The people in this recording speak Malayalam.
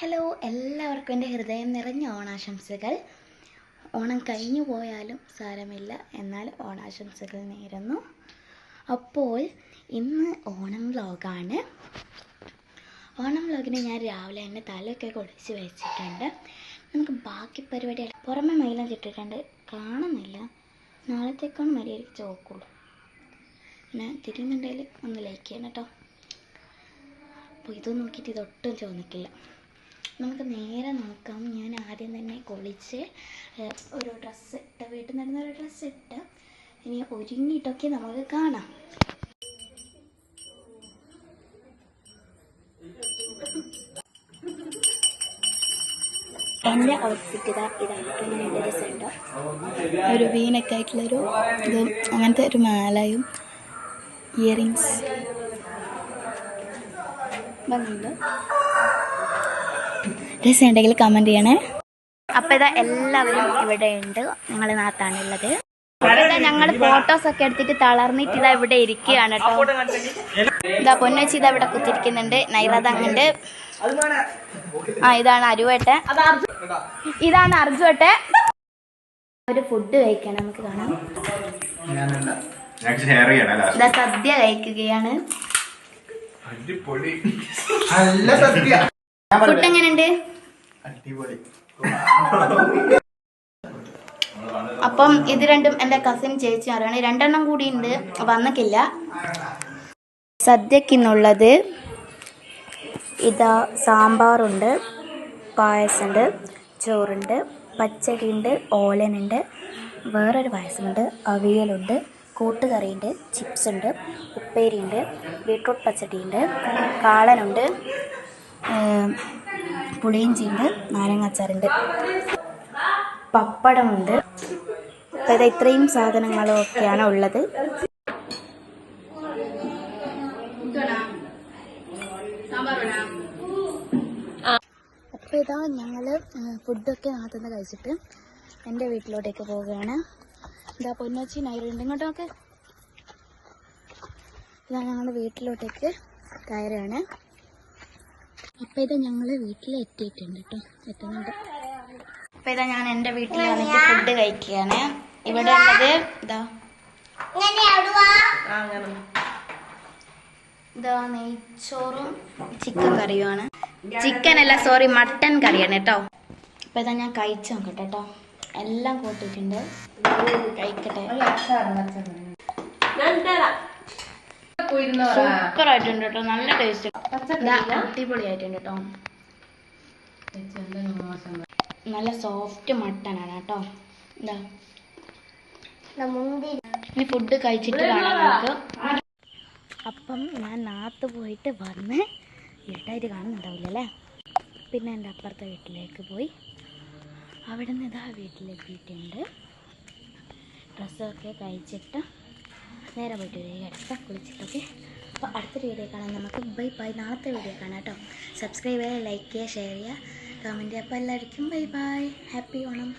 ഹലോ, എല്ലാവർക്കും എൻ്റെ ഹൃദയം നിറഞ്ഞ ഓണാശംസകൾ. ഓണം കഴിഞ്ഞു പോയാലും സാരമില്ല, എന്നാൽ ഓണാശംസകൾ നേരുന്നു. അപ്പോൾ ഇന്ന് ഓണം വ്ലോഗാണ്. ഓണം വ്ലോഗിന് ഞാൻ രാവിലെ തന്നെ തലയൊക്കെ കുളിച്ച് വെച്ചിട്ടുണ്ട്. നമുക്ക് ബാക്കി പരിപാടികൾ പുറമെ മൈലം ചുട്ടിട്ടുണ്ട്, കാണുന്നില്ല. നാളത്തേക്കാണ് മര്യാദയ്ക്ക് ചോക്കുള്ളൂ. പിന്നെ തിരിയുന്നുണ്ടെങ്കിൽ ഒന്ന് ലൈക്ക് ചെയ്യണം കേട്ടോ. അപ്പോൾ ഇത് നോക്കിയിട്ട് ഇതൊട്ടും ചോദിക്കില്ല. നമുക്ക് നേരെ നോക്കാം. ഞാൻ ആദ്യം തന്നെ കുളിച്ച് ഒരു ഡ്രസ്സ് ഇട്ട്, വീട്ടിൽ നടന്ന ഒരു ഡ്രസ്സ് ഇട്ട് ഇനി ഒരുങ്ങിയിട്ടൊക്കെ നമുക്ക് കാണാം. എൻ്റെ ഔട്ട്ഫിറ്റ് ഇതായിട്ടുണ്ട്. എൻ്റെ രസമുണ്ട്. ഒരു വീനൊക്കെ ആയിട്ടുള്ളൊരു ഇത്, അങ്ങനത്തെ ഒരു മാലയും ഇയറിങ്സ് ഭംഗിയുണ്ട്. രസം ഉണ്ടെങ്കിൽ കമൻറ്റ് ചെയ്യണേ. അപ്പോൾ ഇതാ എല്ലാവരും ഇവിടെ ഉണ്ട്. ഞങ്ങൾ നാത്താണുള്ളത്. ഞങ്ങൾ ഫോട്ടോസൊക്കെ എടുത്തിട്ട് തളർന്നിട്ട് ഇതാ ഇവിടെ ഇരിക്കുകയാണ് കേട്ടോ. ഇതാ പൊന്നച്ചി ഇതാ ഇവിടെ കുത്തിരിക്കുന്നുണ്ട്. നൈറത അങ്ങുണ്ട്. ഇതാണ് അരുവേട്ടെ, ഇതാണ് അർജുവേട്ടെ. ഒരു ഫുഡ് കഴിക്കണം, നമുക്ക് കാണാം. ഇതാ സദ്യ കഴിക്കുകയാണ്. ഫുഡ് എങ്ങനെയുണ്ട്? അപ്പം ഇത് രണ്ടും എൻ്റെ കസിൻ ചേച്ചിമാരാണ്. രണ്ടെണ്ണം കൂടി ഉണ്ട്, വന്നിട്ടില്ല. സദ്യക്കുള്ളത് ഇതാ സാമ്പാറുണ്ട്, പായസമുണ്ട്, ചോറുണ്ട്, പച്ചടിയുണ്ട്, ഓലനുണ്ട്, വേറൊരു പായസമുണ്ട്, അവിയലുണ്ട്, കൂട്ടുകറിയുണ്ട്, ചിപ്സുണ്ട്, ഉപ്പേരിയുണ്ട്, ബീട്രൂട്ട് പച്ചടിയുണ്ട്, കാളനുണ്ട്, പുളിയിഞ്ചിയുണ്ട്, നാരങ്ങാച്ചാറുണ്ട്, പപ്പടമുണ്ട്. അപ്പോൾ ഇത് ഇത്രയും സാധനങ്ങളൊക്കെയാണ് ഉള്ളത്. അപ്പോൾ ഇതാ ഞങ്ങൾ ഫുഡൊക്കെ ആദ്യം കഴിച്ചിട്ട് എൻ്റെ വീട്ടിലോട്ടേക്ക് പോവുകയാണ്. ഇതാ പൊന്നച്ചി നൈറുണ്ട്, ഇങ്ങോട്ടൊക്കെ. ഇതാ ഞങ്ങളുടെ വീട്ടിലോട്ടേക്ക് കയറുകയാണ്. അപ്പോൾ ഇത് ഞങ്ങൾ വീട്ടിൽ എത്തിയിട്ടുണ്ട് കേട്ടോ, എത്തുന്നുണ്ട്. അപ്പോൾ ഇതാ ഞാൻ എൻ്റെ വീട്ടിൽ വന്നിട്ട് ഫുഡ് കഴിക്കുകയാണ്. ഇവിടെ ഉള്ളത് ഇതാ നെയ്ച്ചോറും ചിക്കൻ കറിയുമാണ്. ചിക്കൻ അല്ല, സോറി, മട്ടൻ കറിയാണ് കേട്ടോ. അപ്പോൾ ഇതാ ഞാൻ കഴിച്ചു നോക്കട്ടെ കേട്ടോ. എല്ലാം കൂട്ടിയിട്ടുണ്ട്, കഴിക്കട്ടെ. സൂപ്പർ ആയിട്ടുണ്ട് കേട്ടോ, നല്ല ടേസ്റ്റ്, അടിപൊളിയായിട്ടുണ്ട് കേട്ടോ. നല്ല സോഫ്റ്റ് മട്ടനാണ് കേട്ടോ. എന്താ ഇനി ഫുഡ് കഴിച്ചിട്ട് കാണാം നമുക്ക്. അപ്പം ഞാൻ നാത്ത് പോയിട്ട് വന്ന് ഇരുട്ടായിട്ട് കാണുന്നുണ്ടാവില്ലല്ലേ. പിന്നെ എൻ്റെ അപ്പുറത്തെ വീട്ടിലേക്ക് പോയി, അവിടെ നിന്ന് ഇതാ വീട്ടിലെത്തിയിട്ടുണ്ട്. ഡ്രസ്സൊക്കെ കഴിച്ചിട്ട് നേരെ പോയിട്ട് വരിക, അടുത്ത കുളിച്ചിട്ടൊക്കെ. അപ്പോൾ അടുത്തൊരു വീഡിയോ കാണാൻ നമുക്ക്. Bye bye. നാളത്തെ വീഡിയോ കാണാം കേട്ടോ. സബ്സ്ക്രൈബ് ചെയ്യുക, ലൈക്ക് ചെയ്യുക, ഷെയർ ചെയ്യുക, കമൻറ്റ് ചെയ്യുക. അപ്പോൾ എല്ലാവർക്കും ബൈ ബൈ. ഹാപ്പി ഓണം.